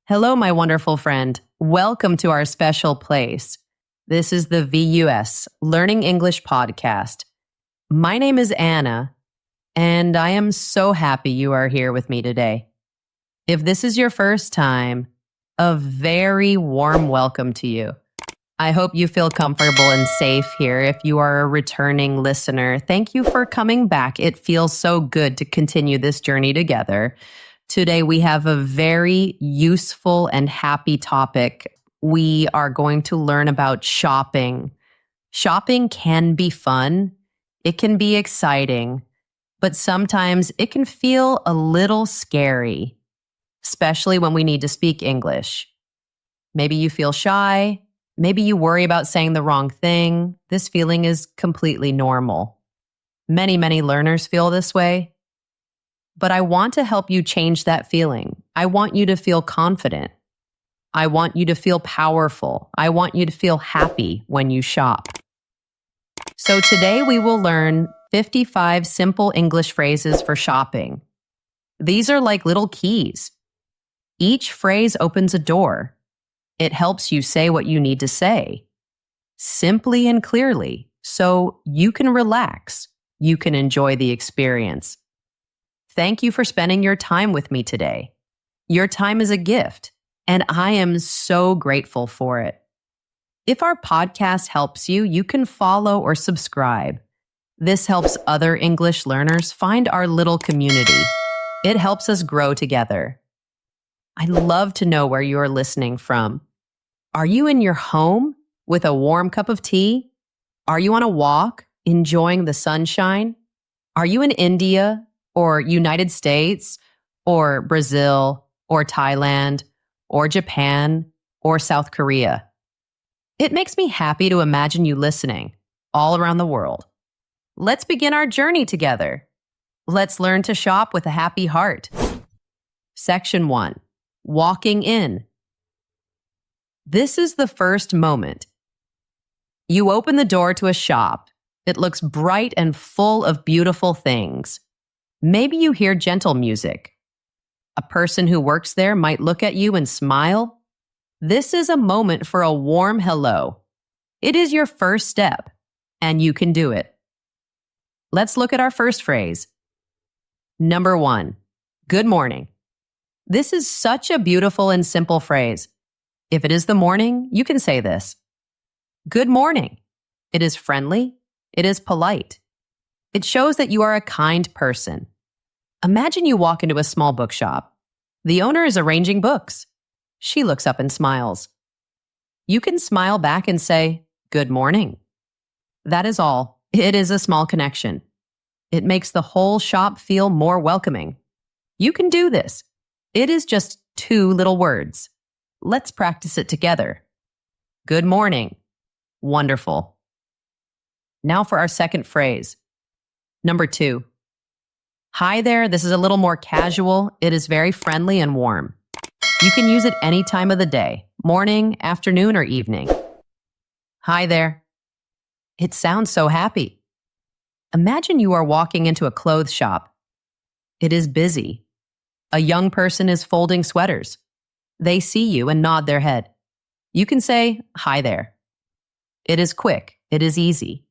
Hello, my wonderful friend. Welcome to our special place. This is the VUS Learning English Podcast. My name is Anna, and I am so happy you are here with me today. If this is your first time, a very warm welcome to you. I hope you feel comfortable and safe here. If you are a returning listener, thank you for coming back. It feels so good to continue this journey together. Today, we have a very useful and happy topic. We are going to learn about shopping. Shopping can be fun. It can be exciting, but sometimes it can feel a little scary, especially when we need to speak English. Maybe you feel shy. Maybe you worry about saying the wrong thing. This feeling is completely normal. Many learners feel this way. But I want to help you change that feeling. I want you to feel confident. I want you to feel powerful. I want you to feel happy when you shop. So today we will learn 55 simple English phrases for shopping. These are like little keys. Each phrase opens a door. It helps you say what you need to say, simply and clearly, so you can relax. You can enjoy the experience. Thank you for spending your time with me today. Your time is a gift, and I am so grateful for it. If our podcast helps you, you can follow or subscribe. This helps other English learners find our little community. It helps us grow together. I'd love to know where you are listening from. Are you in your home with a warm cup of tea? Are you on a walk, enjoying the sunshine? Are you in India or United States or Brazil or Thailand or Japan or South Korea? It makes me happy to imagine you listening all around the world. Let's begin our journey together. Let's learn to shop with a happy heart. Section 1. Walking in. This is the first moment. You open the door to a shop. It looks bright and full of beautiful things. Maybe you hear gentle music. A person who works there might look at you and smile. This is a moment for a warm hello. It is your first step, and you can do it. Let's look at our first phrase. Number 1, good morning. This is such a beautiful and simple phrase. If it is the morning, you can say this. Good morning. It is friendly. It is polite. It shows that you are a kind person. Imagine you walk into a small bookshop. The owner is arranging books. She looks up and smiles. You can smile back and say, good morning. That is all. It is a small connection. It makes the whole shop feel more welcoming. You can do this. It is just 2 little words. Let's practice it together. Good morning. Wonderful. Now for our second phrase. Number 2. Hi there. This is a little more casual. It is very friendly and warm. You can use it any time of the day, morning, afternoon, or evening. Hi there. It sounds so happy. Imagine you are walking into a clothes shop. It is busy. A young person is folding sweaters. They see you and nod their head. You can say, hi there. It is quick. It is easy.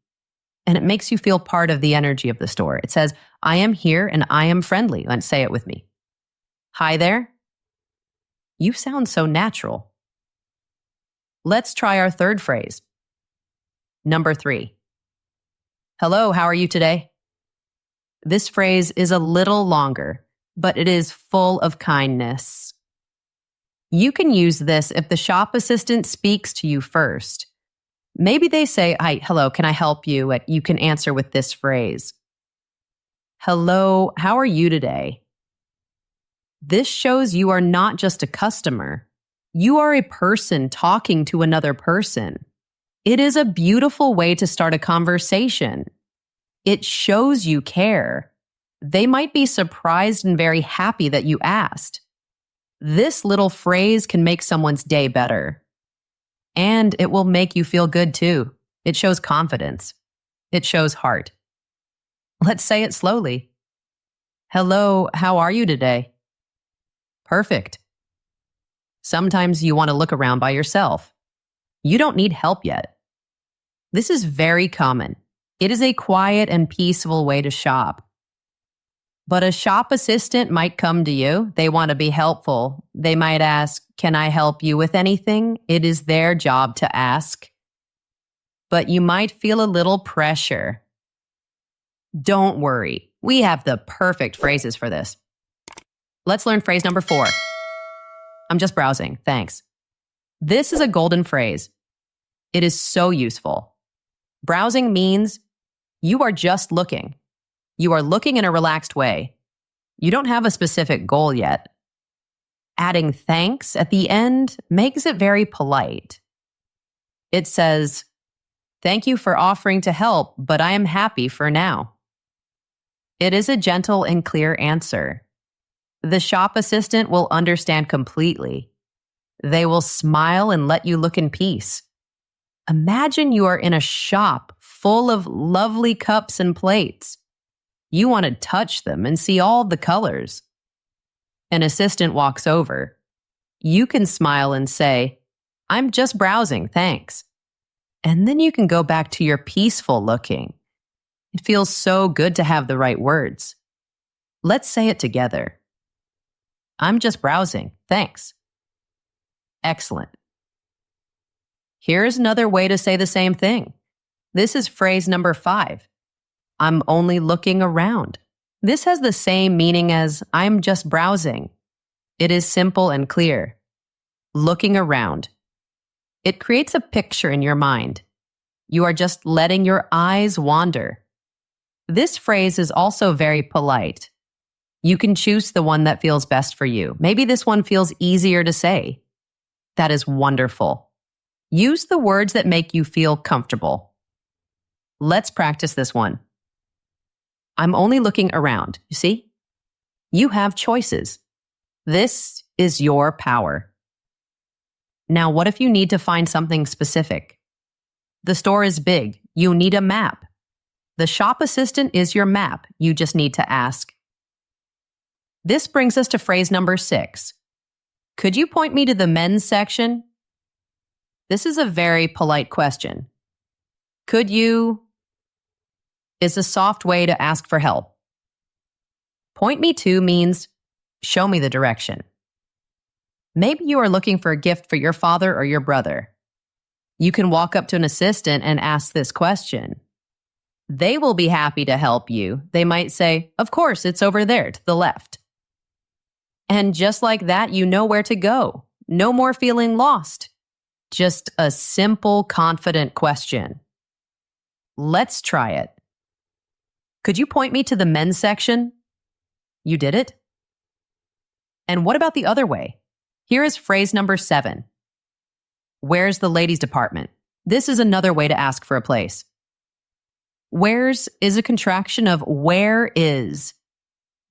And it makes you feel part of the energy of the store. It says, I am here and I am friendly. Let's say it with me. Hi there. You sound so natural. Let's try our third phrase. Number 3. Hello, how are you today? This phrase is a little longer, but it is full of kindness. You can use this if the shop assistant speaks to you first. Maybe they say, hi, hello, can I help you? You can answer with this phrase. Hello, how are you today? This shows you are not just a customer. You are a person talking to another person. It is a beautiful way to start a conversation. It shows you care. They might be surprised and very happy that you asked. This little phrase can make someone's day better. And it will make you feel good too. It shows confidence. It shows heart. Let's say it slowly. Hello, how are you today? Perfect. Sometimes you want to look around by yourself. You don't need help yet. This is very common. It is a quiet and peaceful way to shop. But a shop assistant might come to you. They want to be helpful. They might ask, "Can I help you with anything?" It is their job to ask. But you might feel a little pressure. Don't worry. We have the perfect phrases for this. Let's learn phrase number 4. I'm just browsing. Thanks. This is a golden phrase. It is so useful. Browsing means you are just looking. You are looking in a relaxed way. You don't have a specific goal yet. Adding thanks at the end makes it very polite. It says, "Thank you for offering to help, but I am happy for now." It is a gentle and clear answer. The shop assistant will understand completely. They will smile and let you look in peace. Imagine you are in a shop full of lovely cups and plates. You want to touch them and see all the colors. An assistant walks over. You can smile and say, "I'm just browsing, thanks." And then you can go back to your peaceful looking. It feels so good to have the right words. Let's say it together. I'm just browsing, thanks. Excellent. Here's another way to say the same thing. This is phrase number 5. I'm only looking around. This has the same meaning as I'm just browsing. It is simple and clear. Looking around. It creates a picture in your mind. You are just letting your eyes wander. This phrase is also very polite. You can choose the one that feels best for you. Maybe this one feels easier to say. That is wonderful. Use the words that make you feel comfortable. Let's practice this one. I'm only looking around. You see? You have choices. This is your power. Now, what if you need to find something specific? The store is big. You need a map. The shop assistant is your map. You just need to ask. This brings us to phrase number 6. Could you point me to the men's section? This is a very polite question. Could you is a soft way to ask for help. Point me to means show me the direction. Maybe you are looking for a gift for your father or your brother. You can walk up to an assistant and ask this question. They will be happy to help you. They might say, "Of course, it's over there to the left." And just like that, you know where to go. No more feeling lost. Just a simple, confident question. Let's try it. Could you point me to the men's section? You did it? And what about the other way? Here is phrase number 7. Where's the ladies' department? This is another way to ask for a place. Where's is a contraction of where is.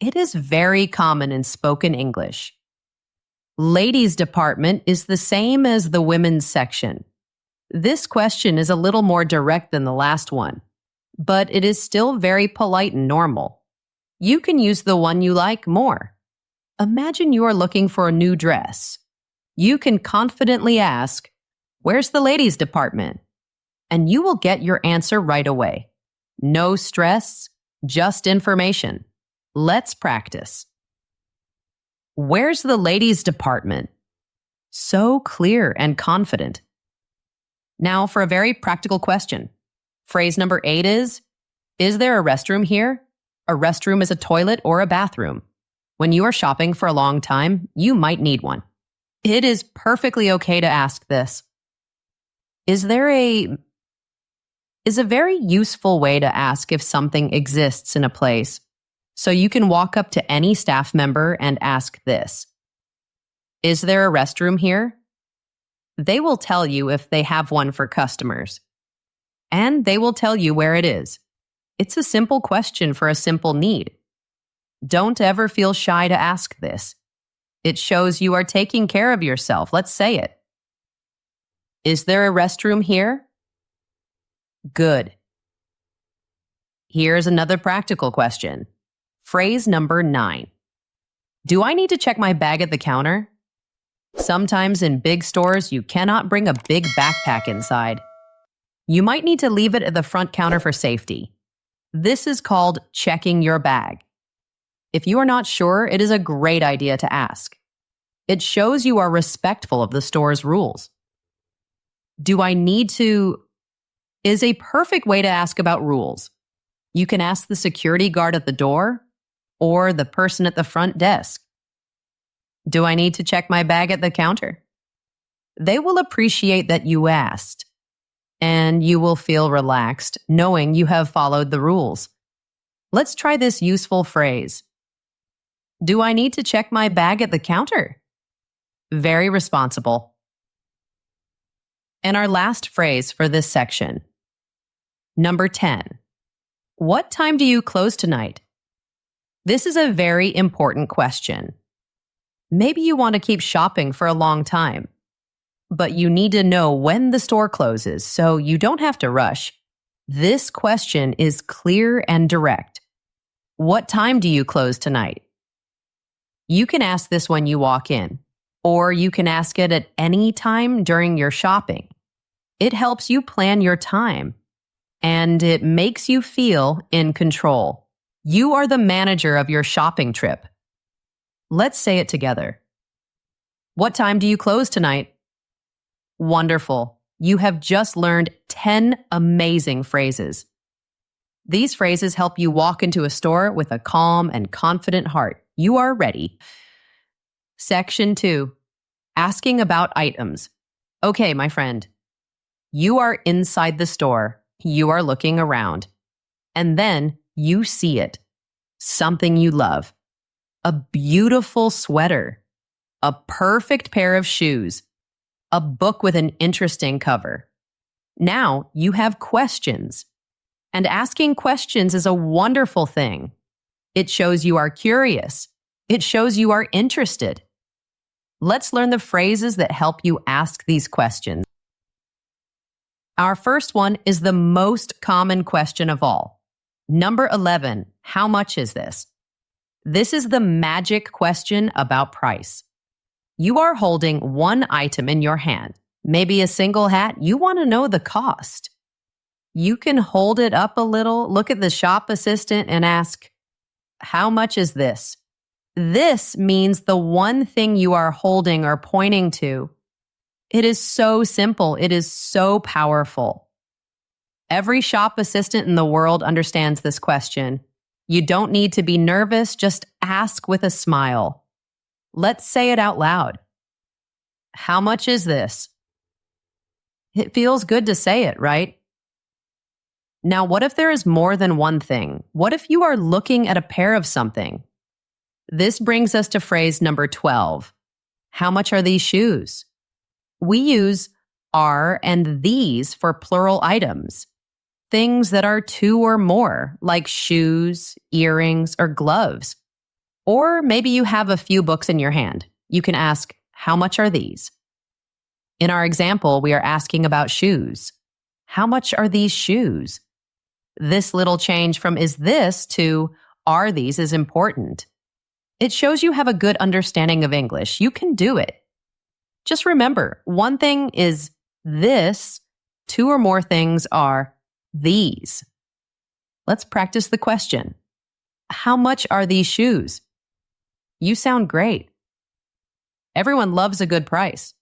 It is very common in spoken English. Ladies' department is the same as the women's section. This question is a little more direct than the last one, but it is still very polite and normal. You can use the one you like more. Imagine you are looking for a new dress. You can confidently ask, "Where's the ladies' department?" And you will get your answer right away. No stress, just information. Let's practice. Where's the ladies' department? So clear and confident. Now for a very practical question. Phrase number 8 is there a restroom here? A restroom is a toilet or a bathroom. When you are shopping for a long time, you might need one. It is perfectly okay to ask this. Is a very useful way to ask if something exists in a place. So you can walk up to any staff member and ask this. Is there a restroom here? They will tell you if they have one for customers. And they will tell you where it is. It's a simple question for a simple need. Don't ever feel shy to ask this. It shows you are taking care of yourself. Let's say it. Is there a restroom here? Good. Here's another practical question. Phrase number 9. Do I need to check my bag at the counter? Sometimes in big stores, you cannot bring a big backpack inside. You might need to leave it at the front counter for safety. This is called checking your bag. If you are not sure, it is a great idea to ask. It shows you are respectful of the store's rules. Do I need to is a perfect way to ask about rules. You can ask the security guard at the door or the person at the front desk. Do I need to check my bag at the counter? They will appreciate that you asked, and you will feel relaxed knowing you have followed the rules. Let's try this useful phrase. Do I need to check my bag at the counter? Very responsible. And our last phrase for this section. Number 10. What time do you close tonight? This is a very important question. Maybe you want to keep shopping for a long time, but you need to know when the store closes so you don't have to rush. This question is clear and direct. What time do you close tonight? You can ask this when you walk in, or you can ask it at any time during your shopping. It helps you plan your time, and it makes you feel in control. You are the manager of your shopping trip. Let's say it together. What time do you close tonight? Wonderful. You have just learned 10 amazing phrases. These phrases help you walk into a store with a calm and confident heart. You are ready. Section 2. Asking about items. Okay, my friend. You are inside the store. You are looking around. And then you see it. Something you love. A beautiful sweater. A perfect pair of shoes. A book with an interesting cover. Now you have questions. And asking questions is a wonderful thing. It shows you are curious. It shows you are interested. Let's learn the phrases that help you ask these questions. Our first one is the most common question of all. Number 11, how much is this? This is the magic question about price. You are holding one item in your hand, maybe a single hat. You want to know the cost. You can hold it up a little, look at the shop assistant and ask, how much is this? This means the one thing you are holding or pointing to. It is so simple. It is so powerful. Every shop assistant in the world understands this question. You don't need to be nervous. Just ask with a smile. Let's say it out loud. How much is this? It feels good to say it, right? Now, what if there is more than one thing? What if you are looking at a pair of something? This brings us to phrase number 12. How much are these shoes? We use are and these for plural items. Things that are two or more, like shoes, earrings, or gloves. Or maybe you have a few books in your hand. You can ask, how much are these? In our example, we are asking about shoes. How much are these shoes? This little change from is this to are these is important. It shows you have a good understanding of English. You can do it. Just remember, one thing is this, two or more things are these. Let's practice the question. How much are these shoes? You sound great. Everyone loves a good price.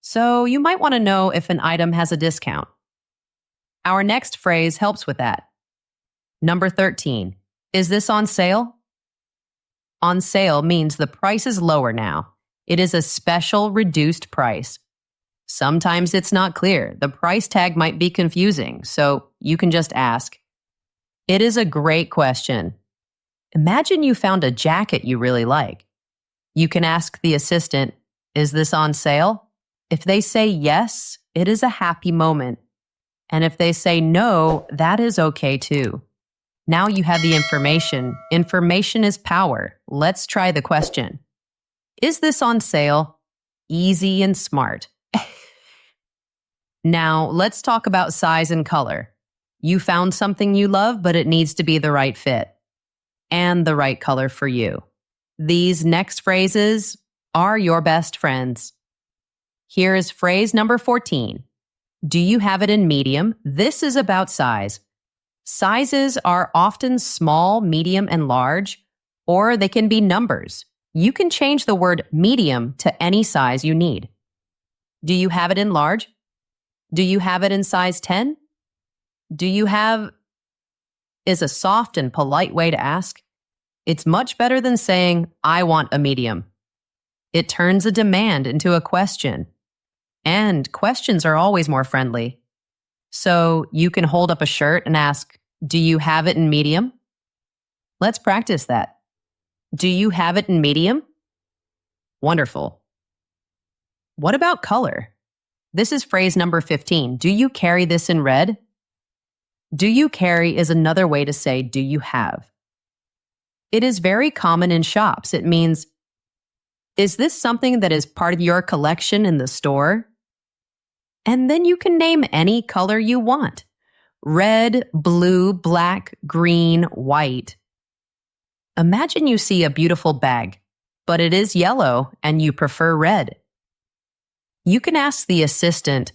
So you might want to know if an item has a discount. Our next phrase helps with that. Number 13. Is this on sale? On sale means the price is lower now. It is a special reduced price. Sometimes it's not clear. The price tag might be confusing, so you can just ask. It is a great question. Imagine you found a jacket you really like. You can ask the assistant, is this on sale? If they say yes, it is a happy moment. And if they say no, that is okay too. Now you have the information. Information is power. Let's try the question. Is this on sale? Easy and smart. Now, let's talk about size and color. You found something you love, but it needs to be the right fit and the right color for you. These next phrases are your best friends. Here is phrase number 14. Do you have it in medium? This is about size. Sizes are often small, medium, and large, or they can be numbers. You can change the word medium to any size you need. Do you have it in large? Do you have it in size 10? Do you have is a soft and polite way to ask. It's much better than saying, I want a medium. It turns a demand into a question. And questions are always more friendly. So you can hold up a shirt and ask, do you have it in medium? Let's practice that. Do you have it in medium? Wonderful. What about color? This is phrase number 15. Do you carry this in red? Do you carry is another way to say, do you have? It is very common in shops. It means, is this something that is part of your collection in the store? And then you can name any color you want. Red, blue, black, green, white. Imagine you see a beautiful bag, but it is yellow and you prefer red. You can ask the assistant,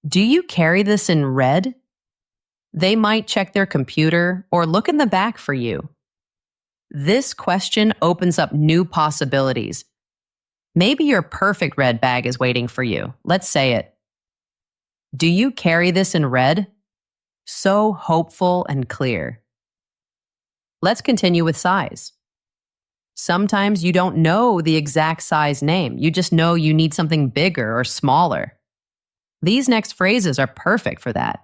do you carry this in red? They might check their computer or look in the back for you. This question opens up new possibilities. Maybe your perfect red bag is waiting for you. Let's say it. Do you carry this in red? So hopeful and clear. Let's continue with size. Sometimes you don't know the exact size name. You just know you need something bigger or smaller. These next phrases are perfect for that.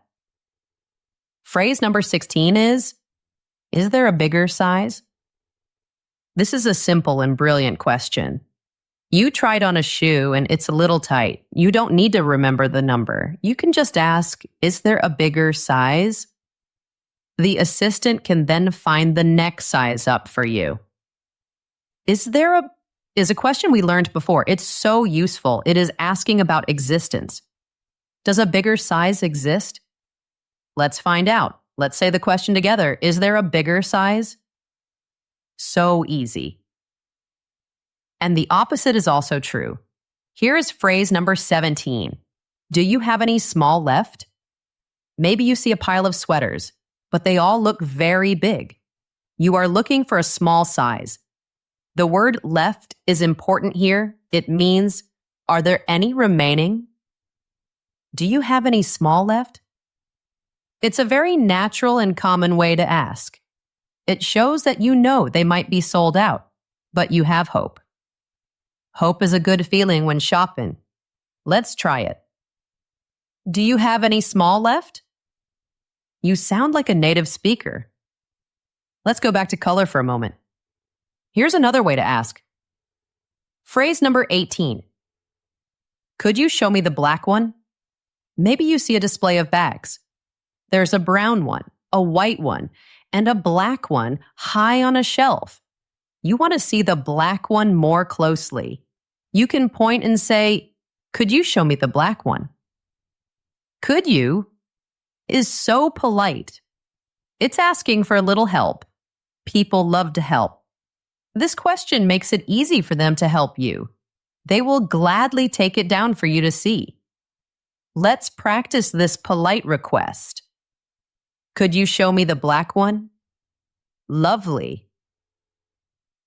Phrase number 16 is there a bigger size? This is a simple and brilliant question. You tried on a shoe and it's a little tight. You don't need to remember the number. You can just ask, is there a bigger size? The assistant can then find the next size up for you. Is a question we learned before. It's so useful. It is asking about existence. Does a bigger size exist? Let's find out. Let's say the question together. Is there a bigger size? So easy. And the opposite is also true. Here is phrase number 17. Do you have any small left? Maybe you see a pile of sweaters, but they all look very big. You are looking for a small size. The word left is important here. It means, are there any remaining? Do you have any small left? It's a very natural and common way to ask. It shows that you know they might be sold out, but you have hope. Hope is a good feeling when shopping. Let's try it. Do you have any small left? You sound like a native speaker. Let's go back to color for a moment. Here's another way to ask. Phrase number 18. Could you show me the black one? Maybe you see a display of bags. There's a brown one, a white one, and a black one high on a shelf. You want to see the black one more closely. You can point and say, could you show me the black one? Could you is so polite. It's asking for a little help. People love to help. This question makes it easy for them to help you. They will gladly take it down for you to see. Let's practice this polite request. Could you show me the black one? Lovely.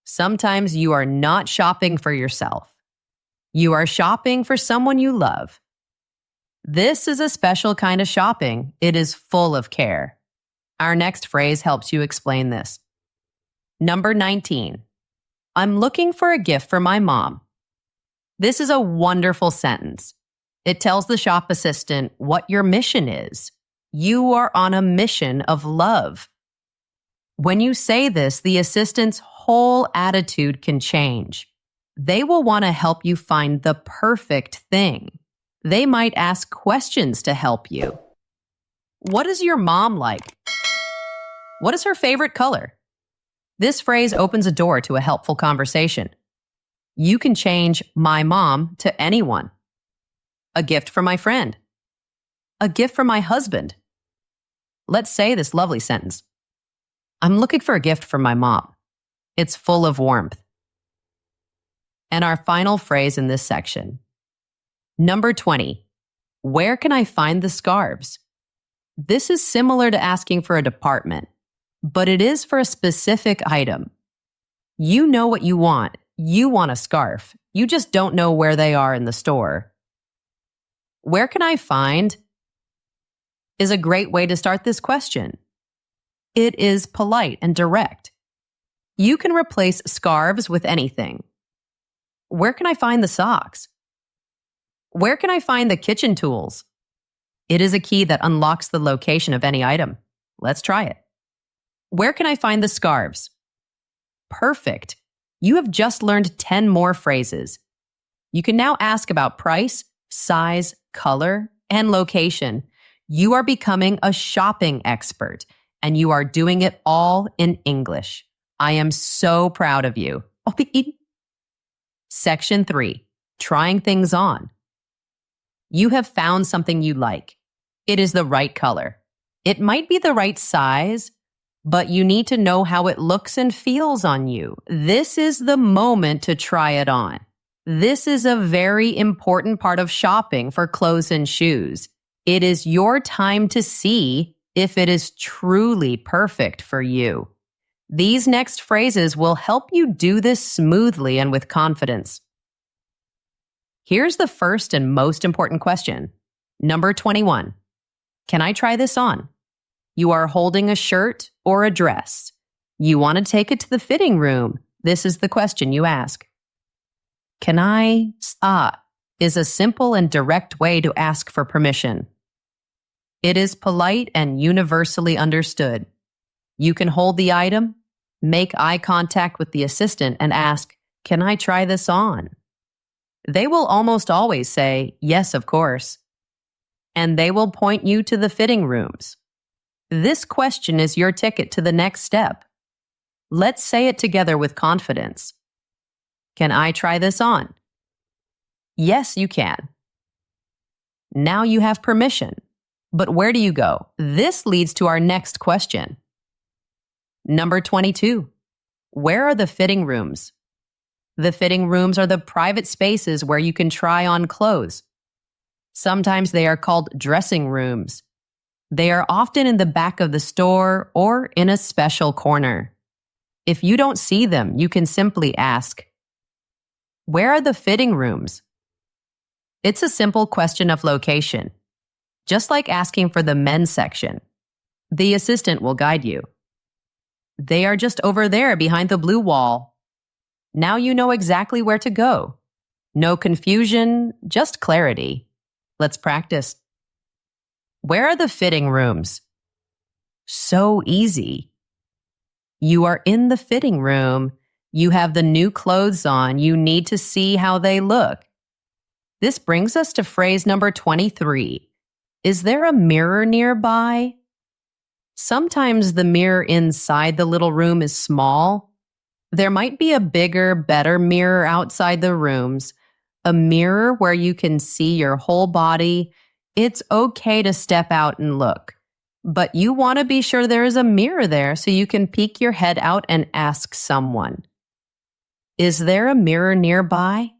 Sometimes you are not shopping for yourself. You are shopping for someone you love. This is a special kind of shopping. It is full of care. Our next phrase helps you explain this. Number 19. I'm looking for a gift for my mom. This is a wonderful sentence. It tells the shop assistant what your mission is. You are on a mission of love. When you say this, the assistant's whole attitude can change. They will want to help you find the perfect thing. They might ask questions to help you. What is your mom like? What is her favorite color? This phrase opens a door to a helpful conversation. You can change my mom to anyone. A gift for my friend. A gift for my husband. Let's say this lovely sentence. I'm looking for a gift for my mom. It's full of warmth. And our final phrase in this section. Number 20. Where can I find the scarves? This is similar to asking for a department, but it is for a specific item. You know what you want. You want a scarf. You just don't know where they are in the store. Where can I find is a great way to start this question. It is polite and direct. You can replace scarves with anything. Where can I find the socks? Where can I find the kitchen tools? It is a key that unlocks the location of any item. Let's try it. Where can I find the scarves? Perfect. You have just learned 10 more phrases. You can now ask about price, size, color, and location. You are becoming a shopping expert, and you are doing it all in English. I am so proud of you. Section 3. Trying things on. You have found something you like. It is the right color. It might be the right size, but you need to know how it looks and feels on you. This is the moment to try it on. This is a very important part of shopping for clothes and shoes. It is your time to see if it is truly perfect for you. These next phrases will help you do this smoothly and with confidence. Here's the first and most important question. Number 21. Can I try this on? You are holding a shirt or a dress. You want to take it to the fitting room. This is the question you ask. Can I? Is a simple and direct way to ask for permission. It is polite and universally understood. You can hold the item, make eye contact with the assistant, and ask, "Can I try this on?" They will almost always say, "Yes, of course." And they will point you to the fitting rooms. This question is your ticket to the next step. Let's say it together with confidence. Can I try this on? Yes, you can. Now you have permission. But where do you go? This leads to our next question. Number 22. Where are the fitting rooms? The fitting rooms are the private spaces where you can try on clothes. Sometimes they are called dressing rooms. They are often in the back of the store or in a special corner. If you don't see them, you can simply ask, "Where are the fitting rooms?" It's a simple question of location. Just like asking for the men's section, the assistant will guide you. They are just over there behind the blue wall. Now you know exactly where to go. No confusion, just clarity. Let's practice. Where are the fitting rooms? So easy. You are in the fitting room. You have the new clothes on. You need to see how they look. This brings us to phrase number 23. Is there a mirror nearby? Sometimes the mirror inside the little room is small. There might be a bigger, better mirror outside the rooms, a mirror where you can see your whole body. It's okay to step out and look, but you want to be sure there is a mirror there so you can peek your head out and ask someone. Is there a mirror nearby?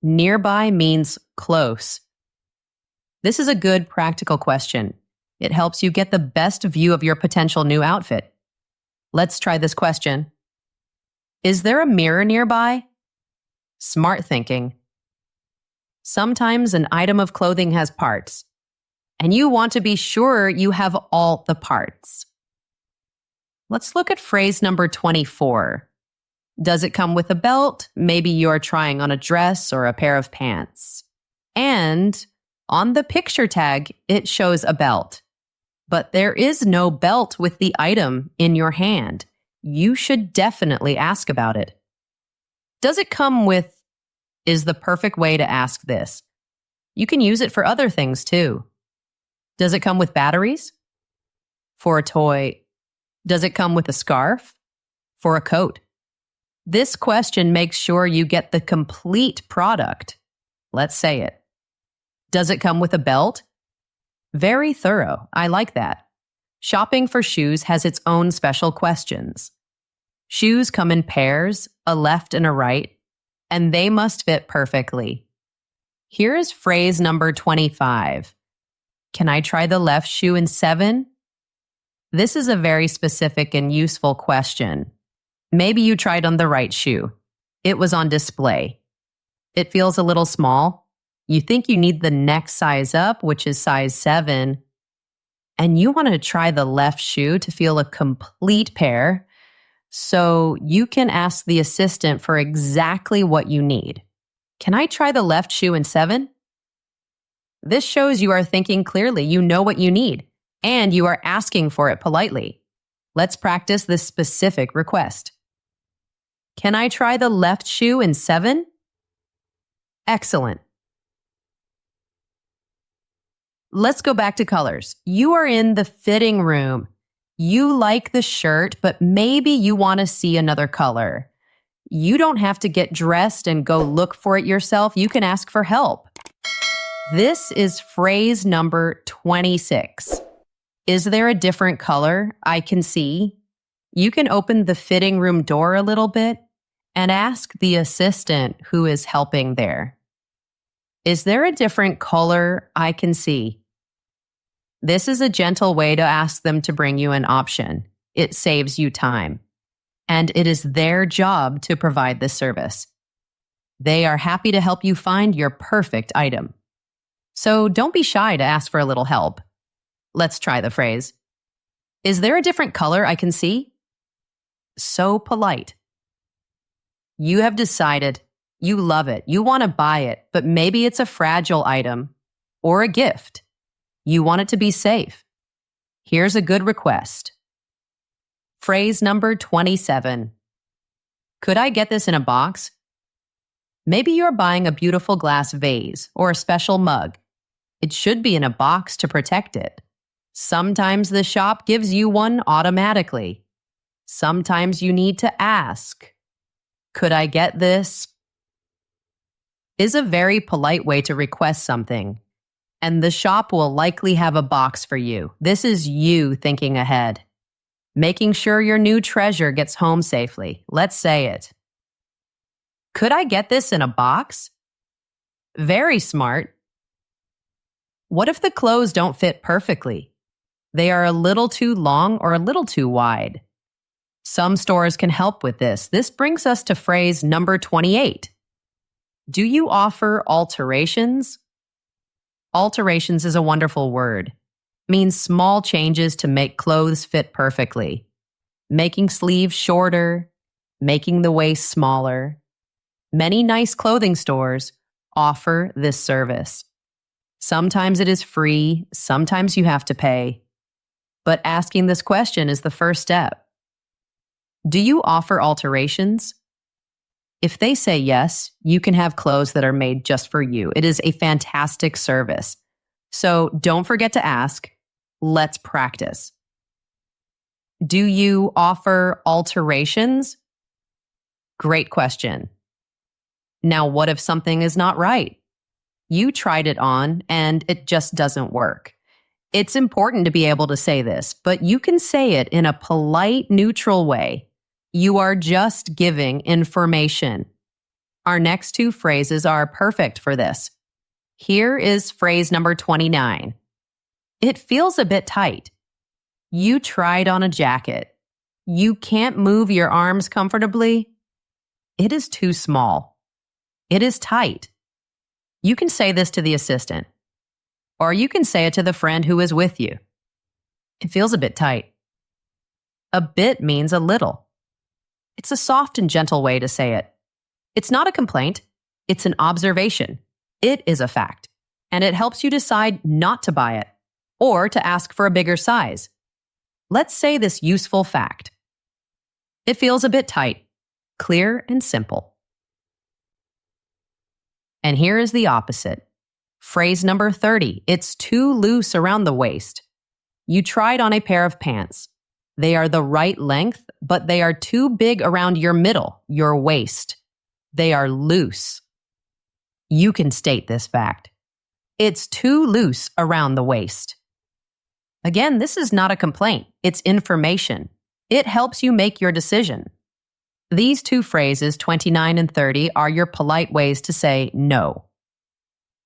Nearby means close. This is a good practical question. It helps you get the best view of your potential new outfit. Let's try this question. Is there a mirror nearby? Smart thinking. Sometimes an item of clothing has parts, and you want to be sure you have all the parts. Let's look at phrase number 24. Does it come with a belt? Maybe you're trying on a dress or a pair of pants. And on the picture tag, it shows a belt. But there is no belt with the item in your hand. You should definitely ask about it. Does it come with is the perfect way to ask this. You can use it for other things too. Does it come with batteries? For a toy. Does it come with a scarf? For a coat. This question makes sure you get the complete product. Let's say it. Does it come with a belt? Very thorough. I like that. Shopping for shoes has its own special questions. Shoes come in pairs, a left and a right, and they must fit perfectly. Here is phrase number 25. Can I try the left shoe in 7? This is a very specific and useful question. Maybe you tried on the right shoe. It was on display. It feels a little small. You think you need the next size up, which is size 7. And you want to try the left shoe to feel a complete pair. So you can ask the assistant for exactly what you need. Can I try the left shoe in 7? This shows you are thinking clearly. You know what you need, and you are asking for it politely. Let's practice this specific request. Can I try the left shoe in 7? Excellent. Let's go back to colors. You are in the fitting room. You like the shirt, but maybe you want to see another color. You don't have to get dressed and go look for it yourself. You can ask for help. This is phrase number 26. Is there a different color I can see? You can open the fitting room door a little bit and ask the assistant who is helping there. Is there a different color I can see? This is a gentle way to ask them to bring you an option. It saves you time. And it is their job to provide this service. They are happy to help you find your perfect item. So don't be shy to ask for a little help. Let's try the phrase. Is there a different color I can see? So polite. You have decided you love it, you want to buy it, but maybe it's a fragile item or a gift. You want it to be safe. Here's a good request. Phrase number 27. Could I get this in a box? Maybe you're buying a beautiful glass vase or a special mug. It should be in a box to protect it. Sometimes the shop gives you one automatically. Sometimes you need to ask. Could I get this? Is a very polite way to request something, and the shop will likely have a box for you. This is you thinking ahead, making sure your new treasure gets home safely. Let's say it. Could I get this in a box? Very smart. What if the clothes don't fit perfectly? They are a little too long or a little too wide. Some stores can help with this. This brings us to phrase number 28. Do you offer alterations? Alterations is a wonderful word. It means small changes to make clothes fit perfectly. Making sleeves shorter, making the waist smaller. Many nice clothing stores offer this service. Sometimes it is free, sometimes you have to pay. But asking this question is the first step. Do you offer alterations? If they say yes, you can have clothes that are made just for you. It is a fantastic service. So don't forget to ask. Let's practice. Do you offer alterations? Great question. Now, what if something is not right? You tried it on and it just doesn't work. It's important to be able to say this, but you can say it in a polite, neutral way. You are just giving information. Our next two phrases are perfect for this. Here is phrase number 29. It feels a bit tight. You tried on a jacket. You can't move your arms comfortably. It is too small. It is tight. You can say this to the assistant, or you can say it to the friend who is with you. It feels a bit tight. A bit means a little. It's a soft and gentle way to say it. It's not a complaint. It's an observation. It is a fact, and it helps you decide not to buy it or to ask for a bigger size. Let's say this useful fact. It feels a bit tight, clear and simple. And here is the opposite. Phrase number 30. It's too loose around the waist. You tried on a pair of pants. They are the right length, but they are too big around your middle, your waist. They are loose. You can state this fact. It's too loose around the waist. Again, this is not a complaint. It's information. It helps you make your decision. These two phrases, 29 and 30, are your polite ways to say no.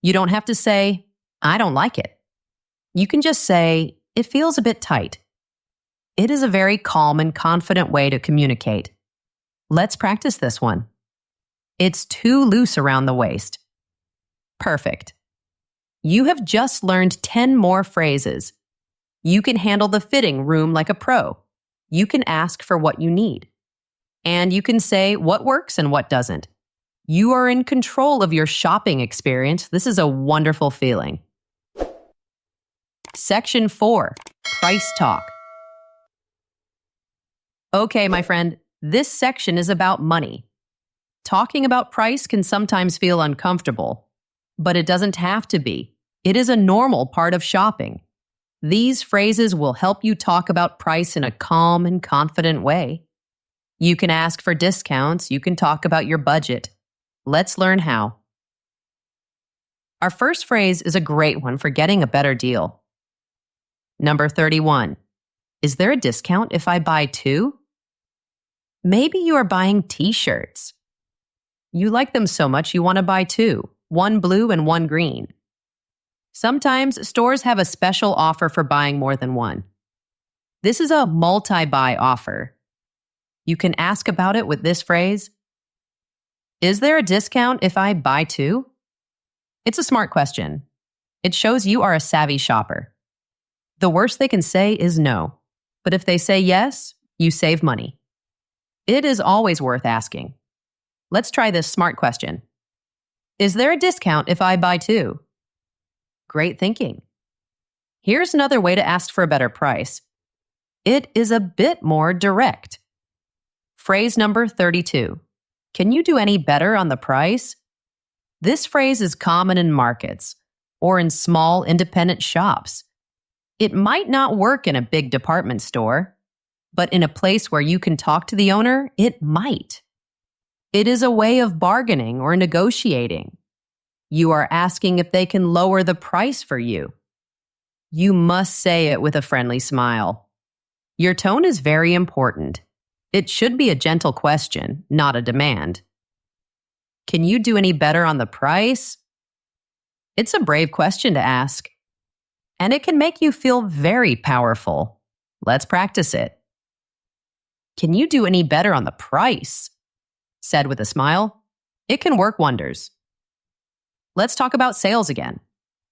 You don't have to say, I don't like it. You can just say, it feels a bit tight. It is a very calm and confident way to communicate. Let's practice this one. It's too loose around the waist. Perfect. You have just learned 10 more phrases. You can handle the fitting room like a pro. You can ask for what you need. And you can say what works and what doesn't. You are in control of your shopping experience. This is a wonderful feeling. Section 4, Price Talk. Okay, my friend, this section is about money. Talking about price can sometimes feel uncomfortable, but it doesn't have to be. It is a normal part of shopping. These phrases will help you talk about price in a calm and confident way. You can ask for discounts. You can talk about your budget. Let's learn how. Our first phrase is a great one for getting a better deal. Number 31. Is there a discount if I buy 2? Maybe you are buying t-shirts. You like them so much you want to buy 2, one blue and one green. Sometimes stores have a special offer for buying more than one. This is a multi-buy offer. You can ask about it with this phrase. Is there a discount if I buy 2? It's a smart question. It shows you are a savvy shopper. The worst they can say is no. But if they say yes, you save money. It is always worth asking. Let's try this smart question. Is there a discount if I buy 2? Great thinking. Here's another way to ask for a better price. It is a bit more direct. Phrase number 32. Can you do any better on the price? This phrase is common in markets or in small independent shops. It might not work in a big department store, but in a place where you can talk to the owner, it might. It is a way of bargaining or negotiating. You are asking if they can lower the price for you. You must say it with a friendly smile. Your tone is very important. It should be a gentle question, not a demand. Can you do any better on the price? It's a brave question to ask. And it can make you feel very powerful. Let's practice it. Can you do any better on the price? Said with a smile. It can work wonders. Let's talk about sales again.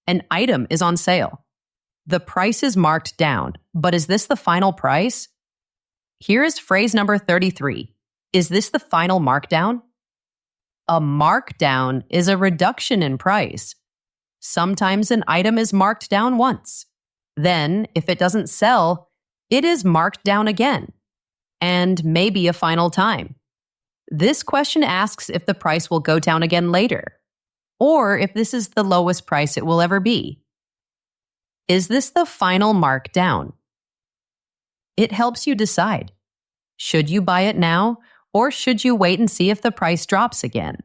An item is on sale. The price is marked down, but is this the final price? Here is phrase number 33. Is this the final markdown? A markdown is a reduction in price. Sometimes an item is marked down once. Then, if it doesn't sell, it is marked down again, and maybe a final time. This question asks if the price will go down again later, or if this is the lowest price it will ever be. Is this the final markdown? It helps you decide. Should you buy it now, or should you wait and see if the price drops again?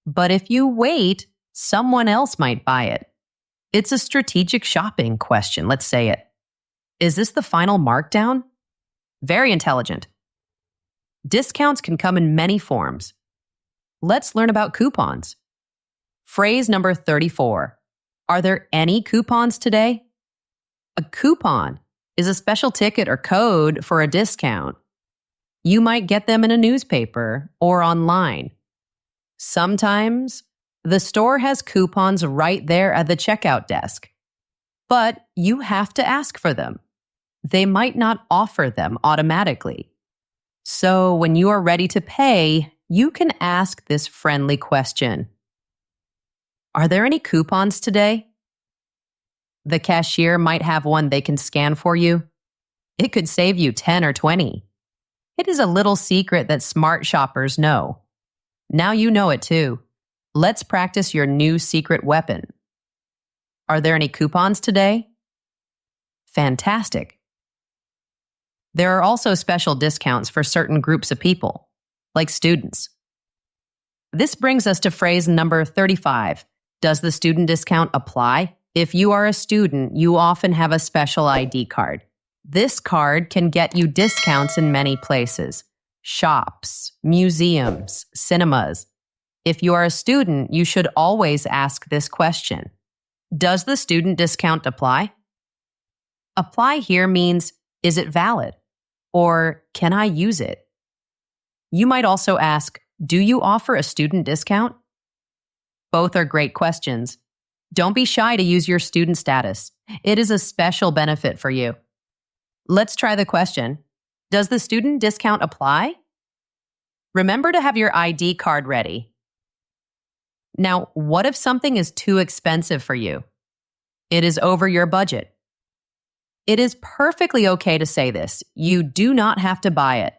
But if you wait, someone else might buy it. It's a strategic shopping question. Let's say it. Is this the final markdown? Very intelligent. Discounts can come in many forms. Let's learn about coupons. Phrase number 34. Are there any coupons today? A coupon is a special ticket or code for a discount. You might get them in a newspaper or online. Sometimes the store has coupons right there at the checkout desk, but you have to ask for them. They might not offer them automatically. So when you are ready to pay, you can ask this friendly question. Are there any coupons today? The cashier might have one they can scan for you. It could save you 10 or 20. It is a little secret that smart shoppers know. Now you know it too. Let's practice your new secret weapon. Are there any coupons today? Fantastic. There are also special discounts for certain groups of people, like students. This brings us to phrase number 35. Does the student discount apply? If you are a student, you often have a special ID card. This card can get you discounts in many places: shops, museums, cinemas. If you are a student, you should always ask this question. Does the student discount apply? Apply here means, is it valid? Or can I use it? You might also ask, do you offer a student discount? Both are great questions. Don't be shy to use your student status. It is a special benefit for you. Let's try the question. Does the student discount apply? Remember to have your ID card ready. Now, what if something is too expensive for you? It is over your budget. It is perfectly okay to say this. You do not have to buy it.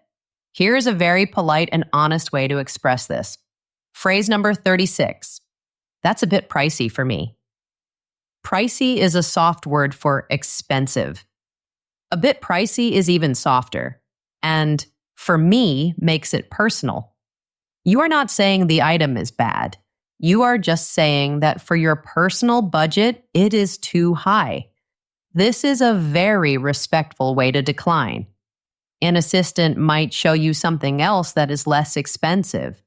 Here is a very polite and honest way to express this. Phrase number 36. That's a bit pricey for me. Pricey is a soft word for expensive. A bit pricey is even softer. And for me makes it personal. You are not saying the item is bad. You are just saying that for your personal budget, it is too high. This is a very respectful way to decline. An assistant might show you something else that is less expensive.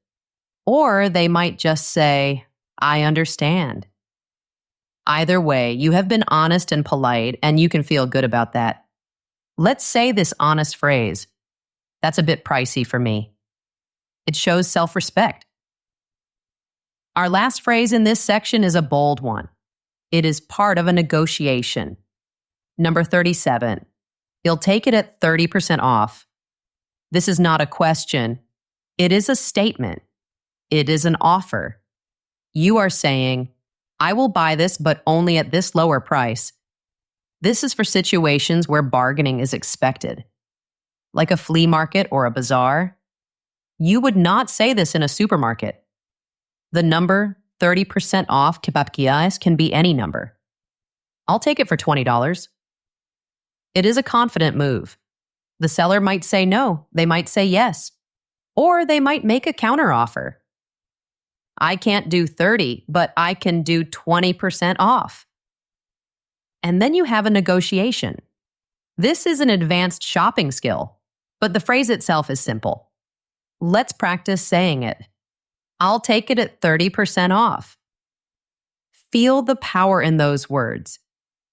Or they might just say, I understand. Either way, you have been honest and polite, and you can feel good about that. Let's say this honest phrase. That's a bit pricey for me. It shows self-respect. Our last phrase in this section is a bold one. It is part of a negotiation. Number 37. You'll take it at 30% off. This is not a question. It is a statement. It is an offer. You are saying, I will buy this, but only at this lower price. This is for situations where bargaining is expected. Like a flea market or a bazaar. You would not say this in a supermarket. The number 30% off kebab can be any number. I'll take it for $20. It is a confident move. The seller might say no, they might say yes, or they might make a counteroffer. I can't do 30, but I can do 20% off. And then you have a negotiation. This is an advanced shopping skill, but the phrase itself is simple. Let's practice saying it. I'll take it at 30% off. Feel the power in those words.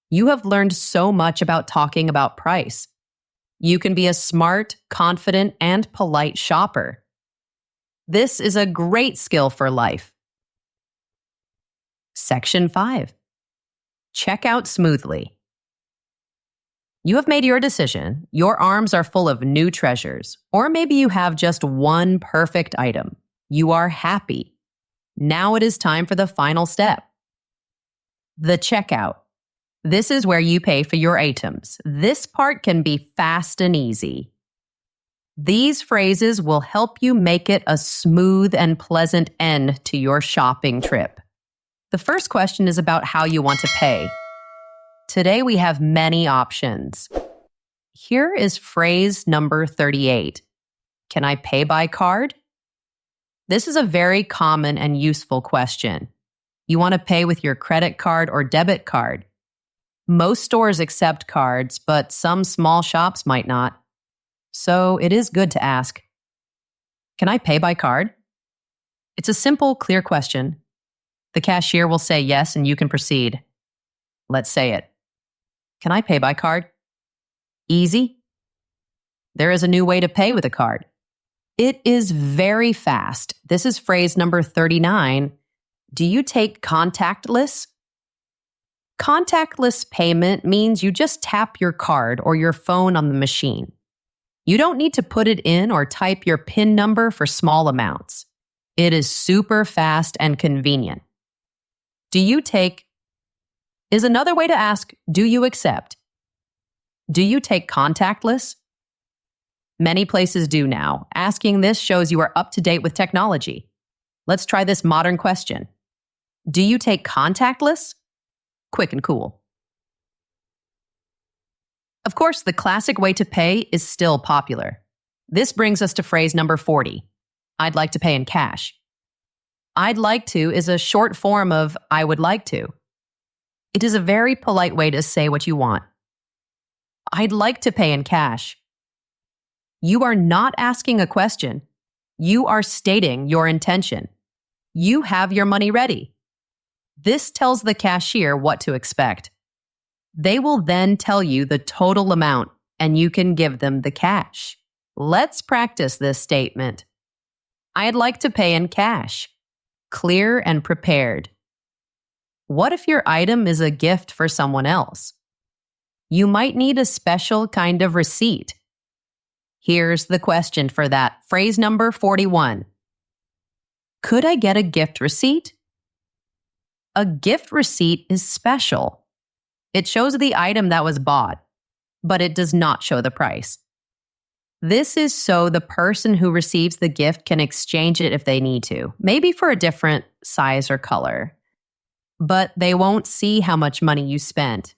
You have learned so much about talking about price. You can be a smart, confident, and polite shopper. This is a great skill for life. Section 5. Check out smoothly. You have made your decision. Your arms are full of new treasures. Or maybe you have just one perfect item. You are happy. Now it is time for the final step. The checkout. This is where you pay for your items. This part can be fast and easy. These phrases will help you make it a smooth and pleasant end to your shopping trip. The first question is about how you want to pay. Today we have many options. Here is phrase number 38. Can I pay by card? This is a very common and useful question. You want to pay with your credit card or debit card. Most stores accept cards, but some small shops might not. So it is good to ask. Can I pay by card? It's a simple, clear question. The cashier will say yes and you can proceed. Let's say it. Can I pay by card? Easy. There is a new way to pay with a card. It is very fast. This is phrase number 39. Do you take contactless? Contactless payment means you just tap your card or your phone on the machine. You don't need to put it in or type your PIN number for small amounts. It is super fast and convenient. Do you take is another way to ask, do you accept? Do you take contactless? Many places do now. Asking this shows you are up to date with technology. Let's try this modern question. Do you take contactless? Quick and cool. Of course, the classic way to pay is still popular. This brings us to phrase number 40. I'd like to pay in cash. I'd like to is a short form of I would like to. It is a very polite way to say what you want. I'd like to pay in cash. You are not asking a question. You are stating your intention. you have your money ready. This tells the cashier what to expect. They will then tell you the total amount and you can give them the cash. Let's practice this statement. I'd like to pay in cash. Clear and prepared. What if your item is a gift for someone else? You might need a special kind of receipt. Here's the question for that. Phrase number 41. Could I get a gift receipt? A gift receipt is special. It shows the item that was bought, but it does not show the price. This is so the person who receives the gift can exchange it if they need to, maybe for a different size or color. But they won't see how much money you spent.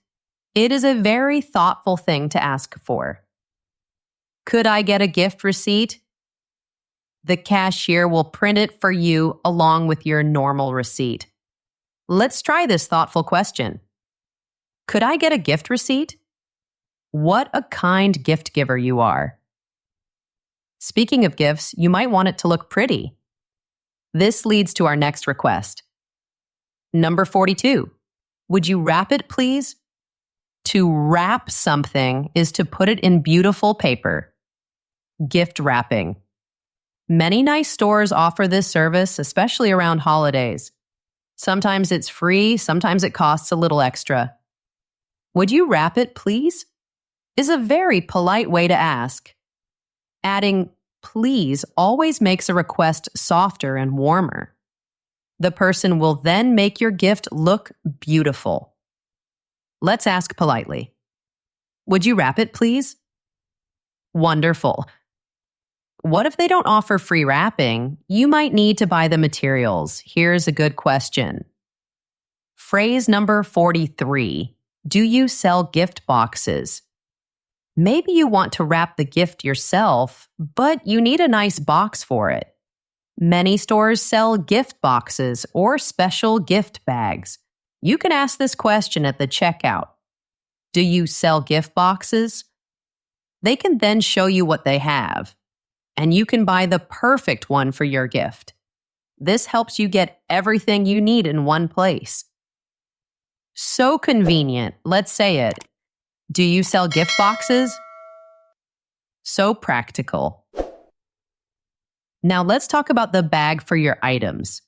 It is a very thoughtful thing to ask for. Could I get a gift receipt? The cashier will print it for you along with your normal receipt. Let's try this thoughtful question. Could I get a gift receipt? What a kind gift giver you are. Speaking of gifts, you might want it to look pretty. This leads to our next request. Number 42. Would you wrap it, please? To wrap something is to put it in beautiful paper. Gift wrapping. Many nice stores offer this service, especially around holidays. Sometimes it's free, sometimes it costs a little extra. Would you wrap it, please? Is a very polite way to ask. Adding please always makes a request softer and warmer. The person will then make your gift look beautiful. Let's ask politely. Would you wrap it, please? Wonderful. What if they don't offer free wrapping? You might need to buy the materials. Here's a good question. Phrase number 43. Do you sell gift boxes? Maybe you want to wrap the gift yourself, but you need a nice box for it. Many stores sell gift boxes or special gift bags. You can ask this question at the checkout. Do you sell gift boxes? They can then show you what they have, and you can buy the perfect one for your gift. This helps you get everything you need in one place. So convenient. Let's say it. Do you sell gift boxes? So practical. Now let's talk about the bag for your items.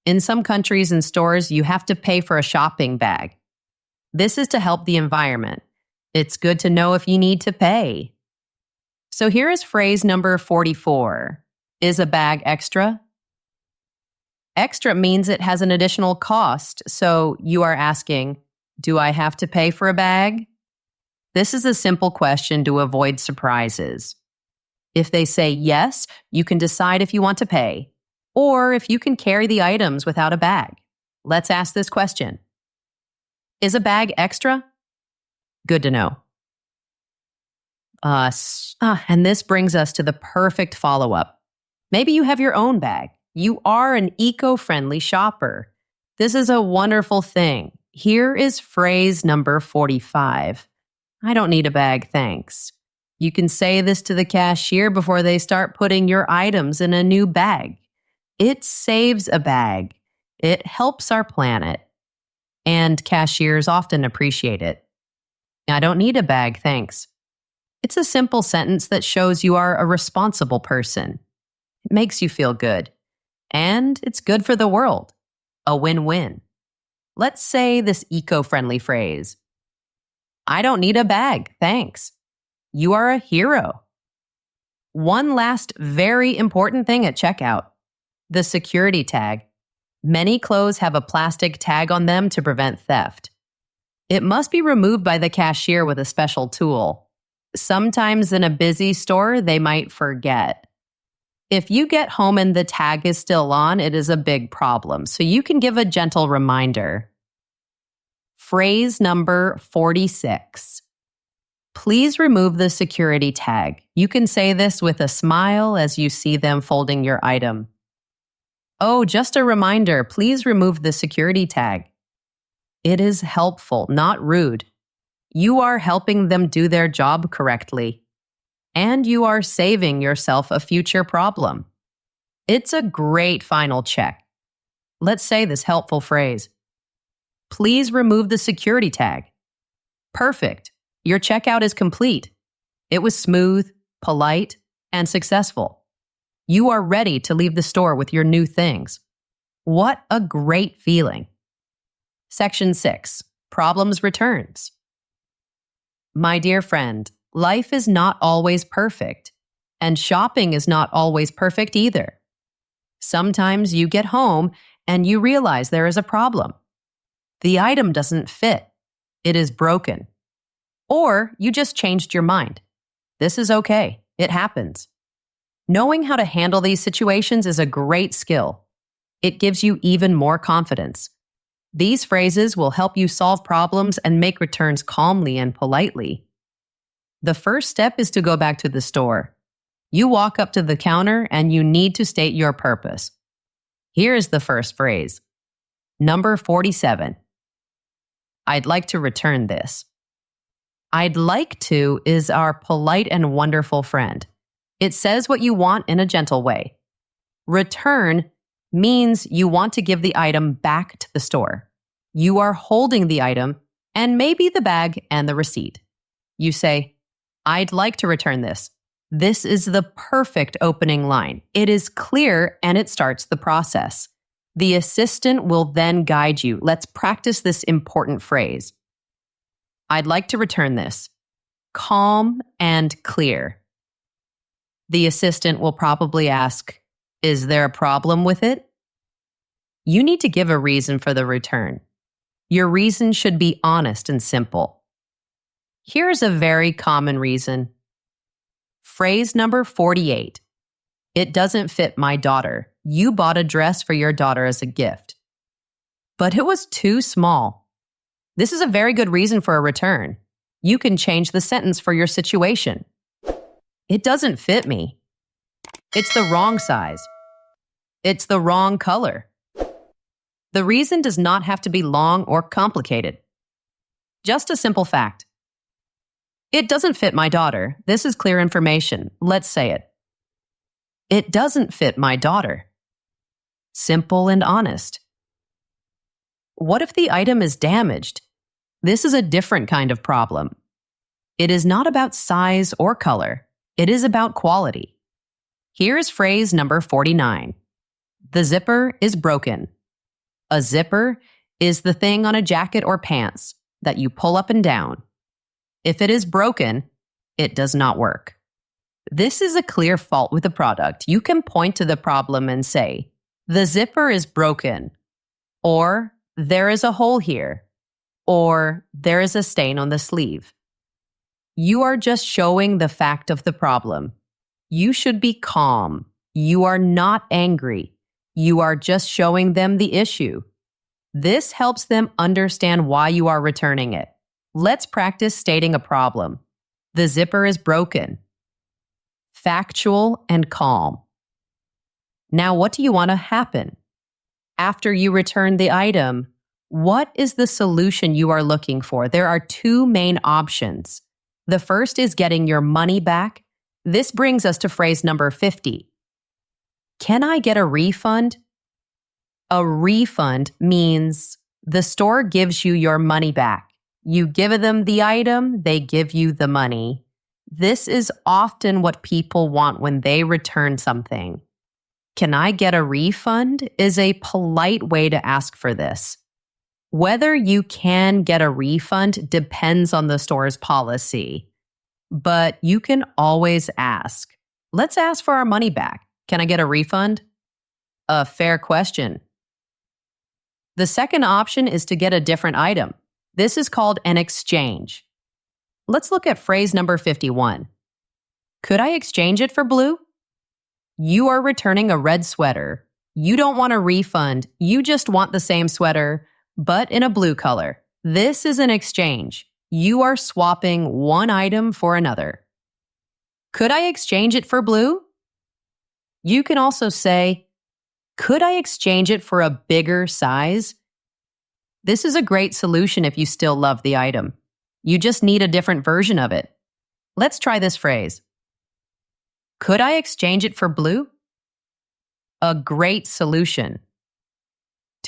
In some countries and stores, you have to pay for a shopping bag. This is to help the environment. It's good to know if you need to pay. So here is phrase number 44. Is a bag extra? Extra means it has an additional cost, so you are asking, do I have to pay for a bag? This is a simple question to avoid surprises. If they say yes, you can decide if you want to pay, or if you can carry the items without a bag. Let's ask this question. Is a bag extra? Good to know. And this brings us to the perfect follow-up. Maybe you have your own bag. You are an eco-friendly shopper. This is a wonderful thing. Here is phrase number 45. I don't need a bag, thanks. You can say this to the cashier before they start putting your items in a new bag. It saves a bag. It helps our planet. And cashiers often appreciate it. I don't need a bag, thanks. It's a simple sentence that shows you are a responsible person. It makes you feel good. And it's good for the world. A win-win. Let's say this eco-friendly phrase. I don't need a bag, thanks. You are a hero. One last very important thing at checkout. The security tag. Many clothes have a plastic tag on them to prevent theft. It must be removed by the cashier with a special tool. Sometimes in a busy store, they might forget. If you get home and the tag is still on, it is a big problem, so you can give a gentle reminder. Phrase number 46. Please remove the security tag. You can say this with a smile as you see them folding your item. Oh, just a reminder, please remove the security tag. It is helpful, not rude. You are helping them do their job correctly. And you are saving yourself a future problem. It's a great final check. Let's say this helpful phrase. Please remove the security tag. Perfect. Your checkout is complete. It was smooth, polite, and successful. You are ready to leave the store with your new things. What a great feeling. Section 6. Problems returns. My dear friend, life is not always perfect, and shopping is not always perfect either. Sometimes you get home and you realize there is a problem. The item doesn't fit. It is broken. Or you just changed your mind. This is okay. It happens. Knowing how to handle these situations is a great skill. It gives you even more confidence. These phrases will help you solve problems and make returns calmly and politely. The first step is to go back to the store. You walk up to the counter and you need to state your purpose. Here is the first phrase. Number 47. I'd like to return this. I'd like to is our polite and wonderful friend. It says what you want in a gentle way. Return means you want to give the item back to the store. You are holding the item and maybe the bag and the receipt. You say, I'd like to return this. This is the perfect opening line. It is clear and it starts the process. The assistant will then guide you. Let's practice this important phrase. I'd like to return this. Calm and clear. The assistant will probably ask, is there a problem with it? You need to give a reason for the return. Your reason should be honest and simple. Here's a very common reason. Phrase number 48. It doesn't fit my daughter. You bought a dress for your daughter as a gift. But it was too small. This is a very good reason for a return. You can change the sentence for your situation. It doesn't fit me. It's the wrong size. It's the wrong color. The reason does not have to be long or complicated. Just a simple fact. It doesn't fit my daughter. This is clear information. Let's say it. It doesn't fit my daughter. Simple and honest. What if the item is damaged? This is a different kind of problem. It is not about size or color. It is about quality. Here's phrase number 49. The zipper is broken. A zipper is the thing on a jacket or pants that you pull up and down. If it is broken, it does not work. This is a clear fault with the product. You can point to the problem and say, the zipper is broken, or there is a hole here, or there is a stain on the sleeve. You are just showing the fact of the problem. You should be calm. You are not angry. You are just showing them the issue. This helps them understand why you are returning it. Let's practice stating a problem. The zipper is broken. Factual and calm. Now, what do you want to happen? After you return the item, what is the solution you are looking for? There are two main options. The first is getting your money back. This brings us to phrase number 50. Can I get a refund? A refund means the store gives you your money back. You give them the item, they give you the money. This is often what people want when they return something. Can I get a refund is a polite way to ask for this. Whether you can get a refund depends on the store's policy, but you can always ask. Let's ask for our money back. Can I get a refund? A fair question. The second option is to get a different item. This is called an exchange. Let's look at phrase number 51. Could I exchange it for blue? You are returning a red sweater. You don't want a refund. You just want the same sweater, but in a blue color. This is an exchange. You are swapping one item for another. Could I exchange it for blue? You can also say, could I exchange it for a bigger size? This is a great solution if you still love the item. You just need a different version of it. Let's try this phrase. Could I exchange it for blue? A great solution.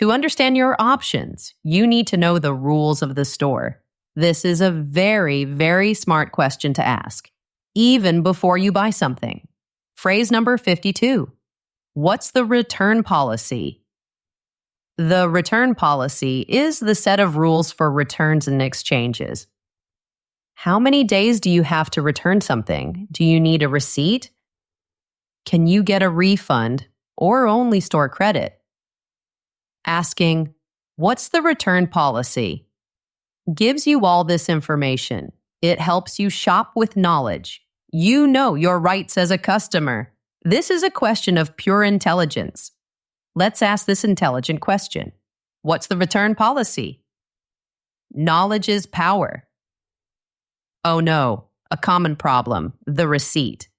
To understand your options, you need to know the rules of the store. This is a very, very smart question to ask, even before you buy something. Phrase number 52. What's the return policy? The return policy is the set of rules for returns and exchanges. How many days do you have to return something? Do you need a receipt? Can you get a refund or only store credit? Asking, what's the return policy? Gives you all this information. It helps you shop with knowledge. You know your rights as a customer. This is a question of pure intelligence. Let's ask this intelligent question. What's the return policy? Knowledge is power. Oh no, a common problem, the receipt.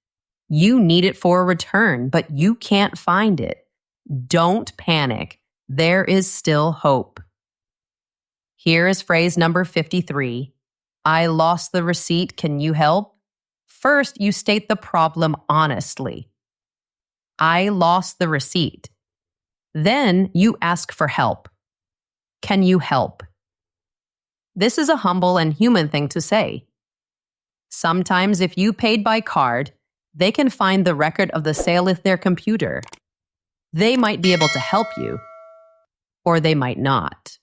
You need it for a return, but you can't find it. Don't panic. There is still hope. Here is phrase number 53. I lost the receipt. Can you help? First, you state the problem honestly. I lost the receipt. Then you ask for help. Can you help? This is a humble and human thing to say. Sometimes if you paid by card, they can find the record of the sale with their computer. They might be able to help you, or they might not.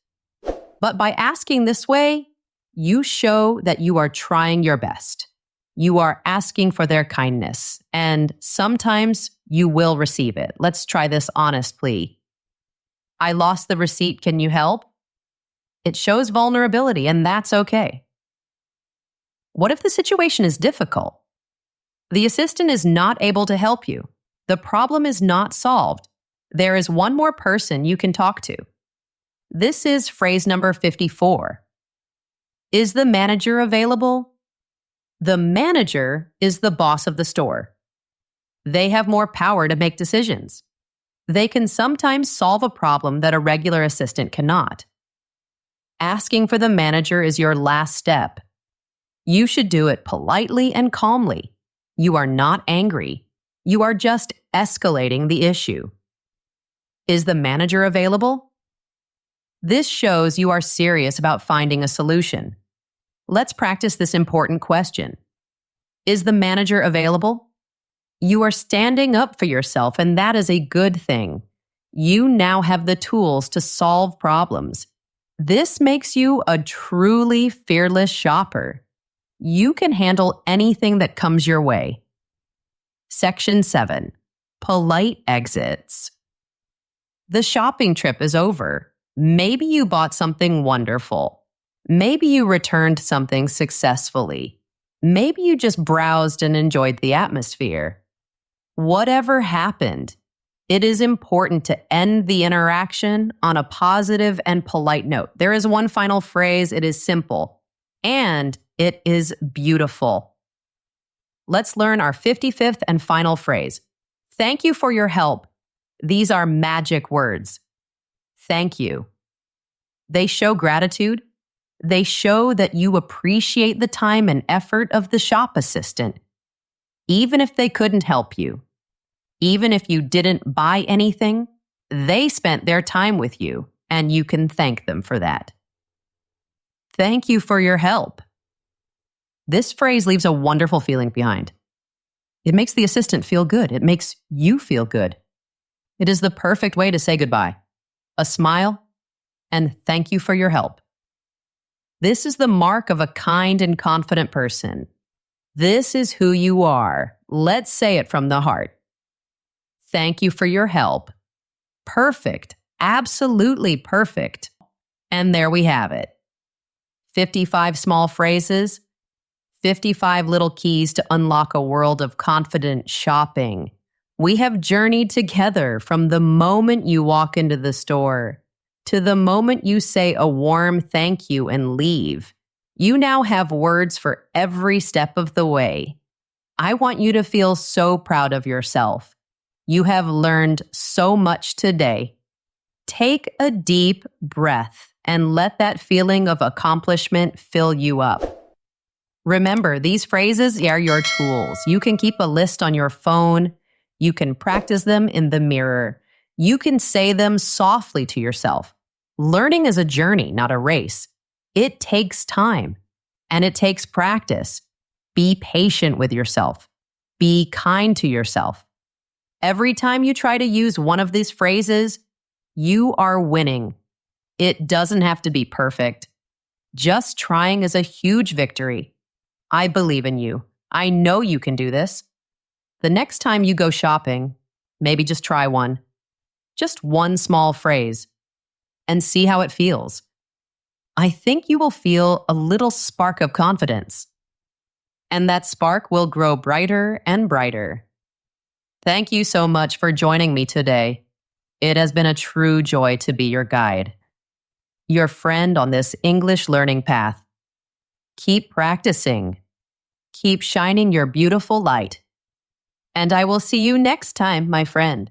But by asking this way, you show that you are trying your best. You are asking for their kindness, and sometimes you will receive it. Let's try this honest plea. I lost the receipt. Can you help? It shows vulnerability, and that's okay. What if the situation is difficult? The assistant is not able to help you. The problem is not solved. There is one more person you can talk to. This is phrase number 54. Is the manager available? The manager is the boss of the store. They have more power to make decisions. They can sometimes solve a problem that a regular assistant cannot. Asking for the manager is your last step. You should do it politely and calmly. You are not angry. You are just escalating the issue. Is the manager available? This shows you are serious about finding a solution. Let's practice this important question. Is the manager available? You are standing up for yourself, and that is a good thing. You now have the tools to solve problems. This makes you a truly fearless shopper. You can handle anything that comes your way. Section 7. Polite exits. The shopping trip is over. Maybe you bought something wonderful. Maybe you returned something successfully. Maybe you just browsed and enjoyed the atmosphere. Whatever happened, it is important to end the interaction on a positive and polite note. There is one final phrase. It is simple, and it is beautiful. Let's learn our 55th and final phrase. Thank you for your help. These are magic words. Thank you. They show gratitude. They show that you appreciate the time and effort of the shop assistant, even if they couldn't help you. Even if you didn't buy anything, they spent their time with you, and you can thank them for that. Thank you for your help. This phrase leaves a wonderful feeling behind. It makes the assistant feel good. It makes you feel good. It is the perfect way to say goodbye. A smile, and thank you for your help. This is the mark of a kind and confident person. This is who you are. Let's say it from the heart. Thank you for your help. Perfect. Absolutely perfect. And there we have it. 55 small phrases, 55 little keys to unlock a world of confident shopping. We have journeyed together from the moment you walk into the store to the moment you say a warm thank you and leave. You now have words for every step of the way. I want you to feel so proud of yourself. You have learned so much today. Take a deep breath and let that feeling of accomplishment fill you up. Remember, these phrases are your tools. You can keep a list on your phone. You can practice them in the mirror. You can say them softly to yourself. Learning is a journey, not a race. It takes time and it takes practice. Be patient with yourself. Be kind to yourself. Every time you try to use one of these phrases, you are winning. It doesn't have to be perfect. Just trying is a huge victory. I believe in you. I know you can do this. The next time you go shopping, maybe just try one. Just one small phrase and see how it feels. I think you will feel a little spark of confidence. And that spark will grow brighter and brighter. Thank you so much for joining me today. It has been a true joy to be your guide, your friend on this English learning path. Keep practicing. Keep shining your beautiful light. And I will see you next time, my friend.